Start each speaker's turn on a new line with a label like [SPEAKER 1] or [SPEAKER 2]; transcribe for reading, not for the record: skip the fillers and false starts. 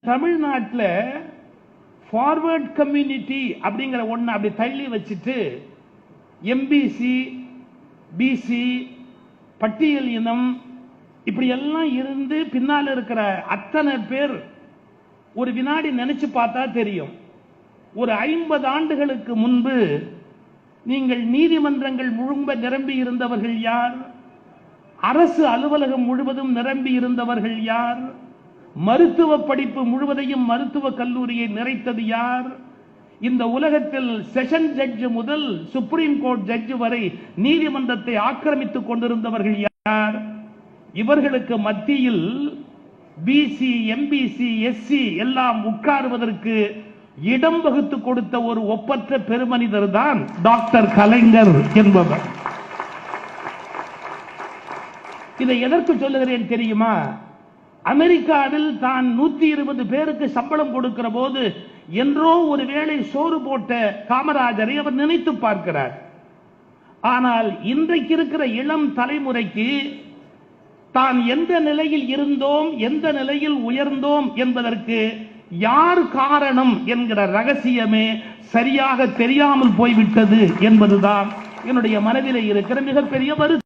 [SPEAKER 1] தமிழ்நாட்டில் forward community அப்படிங்கிற ஒன்று அப்படி தள்ளி வச்சுட்டு எம்பிசி, பிசி, பட்டியல் இனம் இப்படி எல்லாம் இருந்து பின்னால் இருக்கிற அத்தனை பேர் ஒரு வினாடி நினைச்சு பார்த்தா தெரியும். ஒரு 50 ஆண்டுகளுக்கு முன்பு நீங்கள் நீதிமன்றங்கள் முழும்ப நிரம்பி இருந்தவர்கள் யார்? அரசு அலுவலகம் முழுவதும் நிரம்பி இருந்தவர்கள் யார்? மருத்துவ படிப்பு முழுவதையும் மருத்துவ கல்லூரியை நிறைத்தது யார்? இந்த உலகத்தில் செஷன் ஜட்ஜ் முதல் சுப்ரீம் கோர்ட் ஜட்ஜ் வரை நீதிமன்றத்தை ஆக்கிரமித்துக் கொண்டிருந்தவர்கள் யார்? இவர்களுக்கு மத்தியில் பிசி, எம்பிசி, எஸ்சி எல்லாம் உட்காருவதற்கு இடம் வகுத்து கொடுத்த ஒரு ஒப்பற்ற பெருமனிதர் தான் டாக்டர் கலைஞர் என்பவர். இதை எதற்கு சொல்லுகிறேன் தெரியுமா? அமெரிக்காவில் தான் 120 பேருக்கு சம்பளம் கொடுக்கிற போது என்றோ ஒரு வேளை சோறு போட்ட காமராஜரை அவர் நினைத்து பார்க்கிறார். ஆனால் இன்றைக்கு இருக்கிற இளம் தலைமுறைக்கு தான் எந்த நிலையில் இருந்தோம், எந்த நிலையில் உயர்ந்தோம் என்பதற்கு யார் காரணம் என்கிற ரகசியமே சரியாக தெரியாமல் போய்விட்டது என்பதுதான் என்னுடைய மனதிலே இருக்கிற மிகப்பெரிய வருத்தம்.